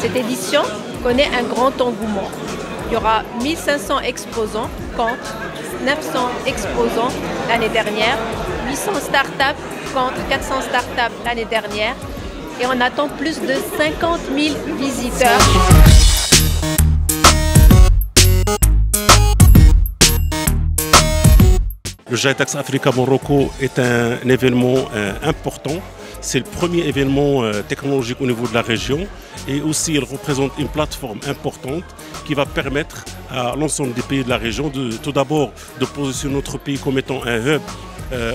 Cette édition connaît un grand engouement. Il y aura 1500 exposants contre 900 exposants l'année dernière, 800 startups contre 400 startups l'année dernière et on attend plus de 50 000 visiteurs. Le GITEX Africa Morocco est un événement important. C'est le premier événement technologique au niveau de la région et aussi il représente une plateforme importante qui va permettre à l'ensemble des pays de la région tout d'abord de positionner notre pays comme étant un hub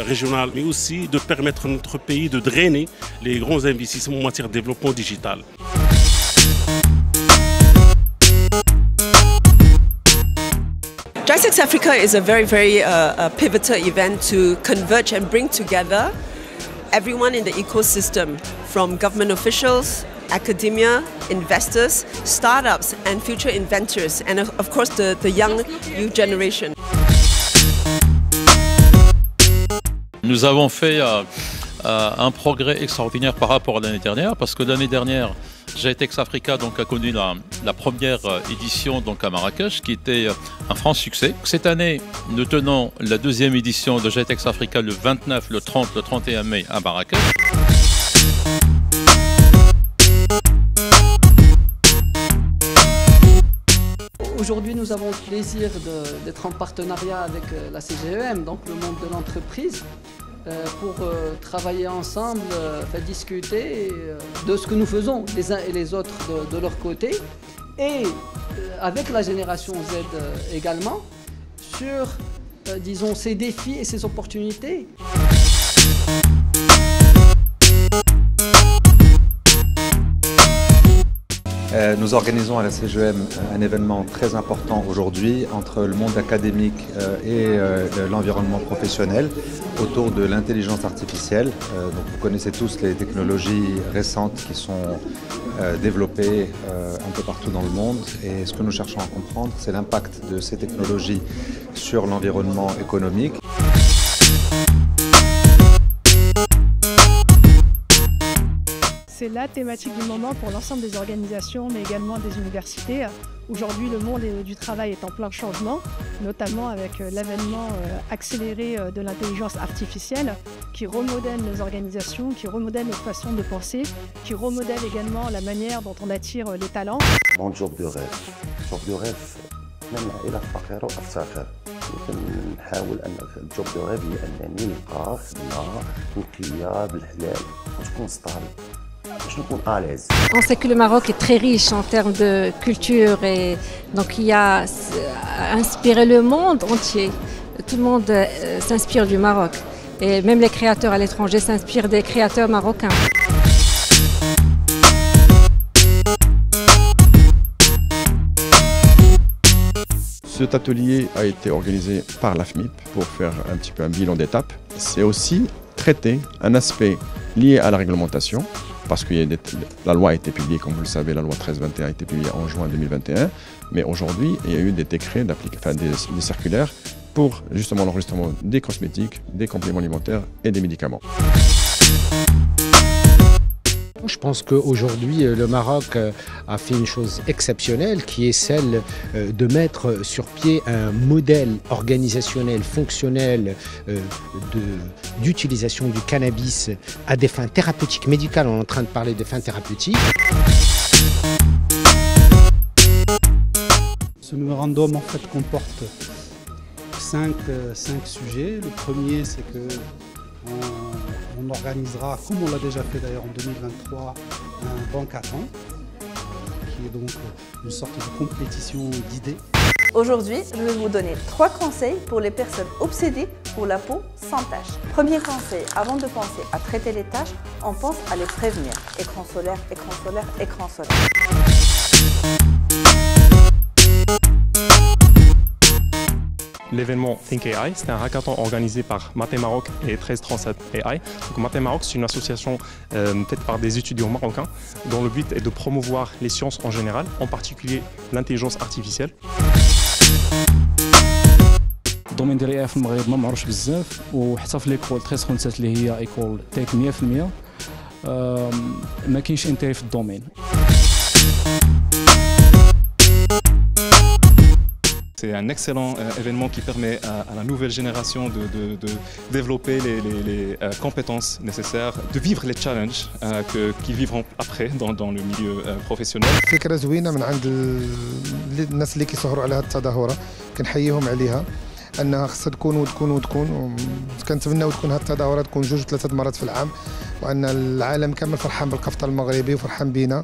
régional, mais aussi de permettre à notre pays de drainer les grands investissements en matière de développement digital. GITEX Africa is a very pivotal event to converge and bring together everyone in the ecosystem, from government officials, academia, investors, startups and future inventors, and of course the young youth generation. Nous avons fait un progrès extraordinaire par rapport à l'année dernière, parce que l'année dernière, GITEX Africa a connu la première édition à Marrakech, qui était un franc succès. Cette année, nous tenons la deuxième édition de GITEX Africa le 29, le 30, le 31 mai à Marrakech. Aujourd'hui, nous avons le plaisir d'être en partenariat avec la CGEM, donc le monde de l'entreprise, pour travailler ensemble, discuter de ce que nous faisons les uns et les autres de leur côté, et avec la génération Z également, sur, disons, ces défis et ces opportunités. Nous organisons à la CGEM un événement très important aujourd'hui entre le monde académique et l'environnement professionnel autour de l'intelligence artificielle. Donc vous connaissez tous les technologies récentes qui sont développées un peu partout dans le monde, et ce que nous cherchons à comprendre, c'est l'impact de ces technologies sur l'environnement économique. C'est la thématique du moment pour l'ensemble des organisations, mais également des universités. Aujourd'hui, le monde du travail est en plein changement, notamment avec l'avènement accéléré de l'intelligence artificielle qui remodèle nos organisations, qui remodèle notre façon de penser, qui remodèle également la manière dont on attire les talents. Mon job de rêve. Job de rêve. نتمنى إلى الفقير وأفتخر. نحاول أن الجوب دو ريف هي أنني نلقى خدمة نقية بالحلال وتكون ستابل. On sait que le Maroc est très riche en termes de culture, et donc il a inspiré le monde entier. Tout le monde s'inspire du Maroc, et même les créateurs à l'étranger s'inspirent des créateurs marocains. Cet atelier a été organisé par l'AFMIP pour faire un petit peu un bilan d'étape. C'est aussi traiter un aspect lié à la réglementation, parce que la loi a été publiée, comme vous le savez, la loi 1321 a été publiée en juin 2021, mais aujourd'hui, il y a eu des décrets, des circulaires pour justement l'enregistrement des cosmétiques, des compléments alimentaires et des médicaments. Je pense qu'aujourd'hui, le Maroc a fait une chose exceptionnelle, qui est celle de mettre sur pied un modèle organisationnel, fonctionnel d'utilisation du cannabis à des fins thérapeutiques médicales. On est en train de parler de fins thérapeutiques. Ce mémorandum en fait comporte 5 sujets. Le premier, c'est que on organisera, comme on l'a déjà fait d'ailleurs en 2023, un bancathon, qui est donc une sorte de compétition d'idées. Aujourd'hui, je vais vous donner 3 conseils pour les personnes obsédées pour la peau sans taches. Premier conseil, avant de penser à traiter les taches, on pense à les prévenir. Écran solaire, écran solaire, écran solaire. L'événement Think AI, c'est un hackathon organisé par Maté Maroc et 1337 AI. Donc, Maté Maroc, c'est une association faite par des étudiants marocains dont le but est de promouvoir les sciences en général, en particulier l'intelligence artificielle. الدومين ديال الاي في المغرب ما معروفش بزاف، وحتى في ليكول 1357 اللي هي ايكول تيك 100% ما كاينش انتري في الدومين. C'est un excellent événement qui permet à la nouvelle génération de développer les compétences nécessaires, de vivre les challenges qu'ils vivront après dans le milieu professionnel. فكرة زوينة من عند الناس اللي كيسهروا على هذه التظاهرة، كنحييهم عليها أنها خصها تكون كنتمناو تكون هذه التظاهرة تكون 2 3 مرات في العام، وأن العالم كامل فرحان بالقفطان المغربي وفرحان بينا.